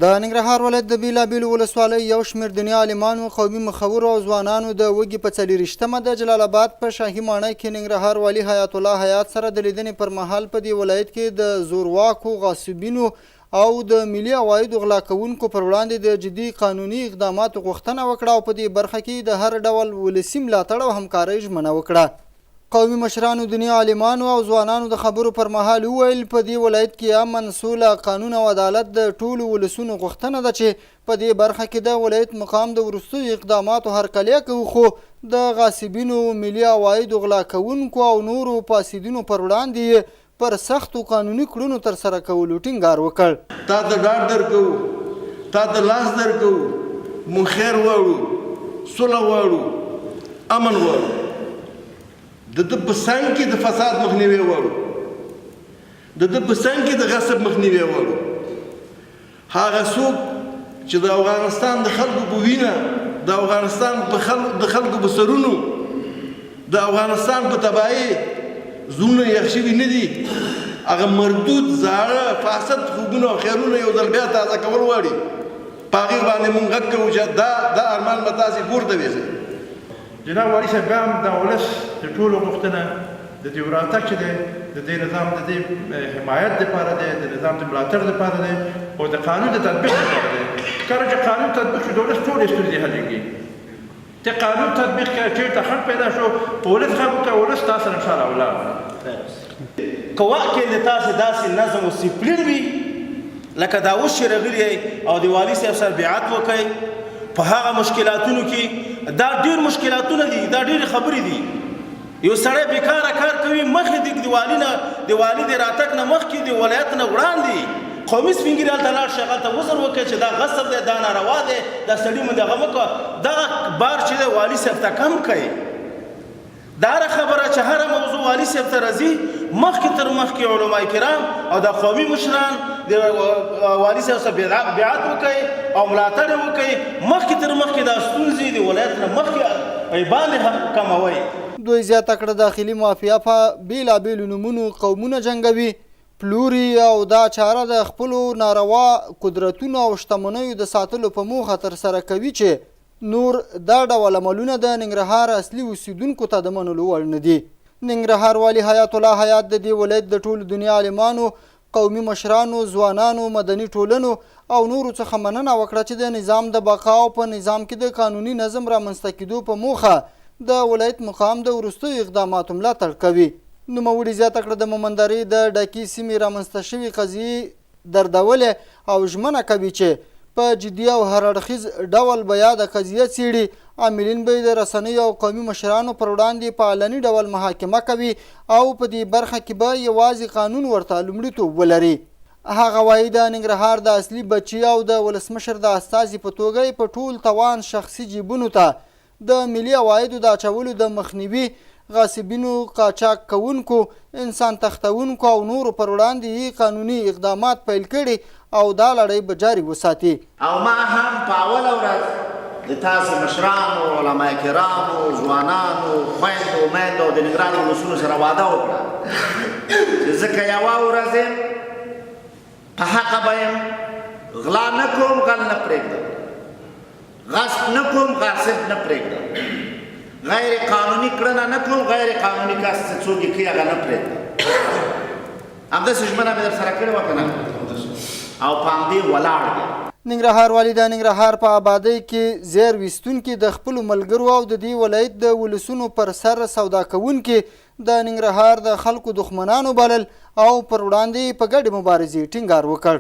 د ننګرهار ولایت د بیلابیلو ولسوالیو یو شمېر دیني عالمانو، قومي مخورو او ځوانانو د وږي په 40مه د جلال آباد په شاهي ماڼۍ کې ننګرهار والي حیات الله حیات سره د لیدنې پر مهال په دې ولایت کې د زورواکو، غاصبینو او د ملي عوایدو غلا کوونکو پر وړاندې د جدي قانوني اقداماتو غوښتنه وکړه او په دې برخه کې د هر ډول ولسي ملاتړ او همکارۍ ژمنه وکړه. قومي مشرانو، دیني عالمانو او ځوانانو د خبرو پر مهال وویل په دې ولایت کې امن، سوله، قانون او عدالت د ټولو ولسونو غوښتنه ده چې په دې برخه کې د ولایت مقام د وروستیو اقداماتو هرکلی کوي، خو د غاصبینو، ملي عوایدو غلا کوونکو او نورو فاسدینو پر وړاندې پر سختو قانوني کړنو ترسره کولو ټینګار وکړ. تا ته ډاډ درکوو، تا ته لاس درکوو، مونږ خیر غواړو، سوله غواړو، امن غواړو. د ده په څنګ کې د فساد مخنیوی غواړو، د ده په څنګ کې د غصب مخنیوی غواړو. هغه څوک چې د افغانستان د خلکو په وینه، د افغانستان د خلکو په سرونو، د افغانستان په تباهۍ زړونه یخ شوي نه دي، هغه مردود زاړه فاسد خوبونه او خیرونه یو ځل بیا تازه کول غواړي. په هغې باندې مونږ غږ کوو چې دا ارمان به تاسې پورته ویځئ. جناب والي صاحب بیا هم د ولس د ټولو غوښتنه د دې وراتګ چې دی د دې نظام د دې حمایت دپاره دی، د نظام د ملاتړ دپاره دی او د قانون د تطبیق دپاره دی. کله چې قانون تطبیق شو د ولس ټولې ستونزې حلېږي. چې قانون تطبیق کړه، چېرته خنډ پیدا شو، په ولس غږ وکړه، ولس تا سره انشاءالله ولاړ. که واقع د تاسې داسې نظم و سپلین وي لکه دا اوس چې راغلي او د والي صاحب سره بیعت وکړئ په هغه مشکلاتونو کې، دا ډېر مشکلاتونه دي، دا ډېرې خبرې دي. یو سړی بیکاره کار کوي، مخکې د والي نه، د والي د راتګ نه مخکې د ولایت نه وړاندې قومي سپین ږیري هلته لاړ شي، هلته وزر وکړي چې دا غصب دی، دا ناروا دی، دا سړي مو دغه مه کوه. دغه بار چې دی والي صاحب ته کم کوي. دا هره خبره چې هره موضوع والي صاحب ته راځي، مخکې تر مخکې علما کرام او د قومي مشران د والي صاحب سره بیعت وکړي او ملاتړ یې وکړي. مخکې تر مخکې دا ستونزې د ولایت نه مخکې باندې کموئ. دوی زیاته کړه داخلي مافیا په بیلابیلو نومونو قومونه جنګوي، پلوري او دا چاره د خپلو ناروا قدرتونو او شتمنیو د ساتلو په موخه ترسره کوي چې نور دا ډول عملونه د ننګرهار اصلي اوسیدونکو ته د منلو وړ نه دي. ننګرهار والي حیات الله حیات د دې ولایت د ټولو دیني عالمانو، قومي مشرانو، ځوانانو، مدني ټولنو او نورو څخه مننه وکړه چې د نظام د بقا او په نظام کې د قانوني نظم رامنځته کېدو په موخه د ولایت مقام د وروستیو اقداماتو ملاتړ کوي. نوموړي زیاته کړه د مومندرې د ډاکي سیمې رامنځته شوې قضیې دردولې او ژمنه کوي چې په جدي او هر اړخیز ډول به یاده قضیه څېړي. عاملین به د رسنیو او قومي مشرانو پر وړاندې په علني ډول محاکمه کوي او په دې برخه کې به یوازې قانون ورته لومړیتوب ولري. هغه وایي د ننګرهار د اصلي بچي او د ولسمشر د استازي په توګه په ټول توان شخصي جیبونو ته د ملي عوایدو د اچولو د مخنیوي، غاصبینو، قاچاق کوونکو، انسان تښتونکو او نورو پر وړاندې قانوني اقدامات پیل کړي او دا لړۍ به جاري وساتي. او ما هم په اوله ورځ د تاسې مشرانو، علما کرامو، ځوانانو، خویندو، میندو د ننګرهار ولسونو سره واده وکړه چې زه که یوه ورځ یم په حقه به یم، غلا نه کوم، غل نه پرېږدم، غصب نه کوم، غاصب نه پرېږدم، غیر قانوني کړنه نه کوم، غیر قانوني کس چې څوک یې کوي هغه نه پرېږدم. همداسې ژمنه مې در سره کړې وه که نه، او په همدې ولاړ یم. ننګرهار والي د ننګرهار په آبادۍ کې زیر ویستونکي د خپلو ملګرو او د دې ولایت د ولسونو پر سر سودا کوونکي د ننګرهار د خلکو دښمنانو بلل او پر وړاندې په ګډې مبارزې ټینګار وکړ.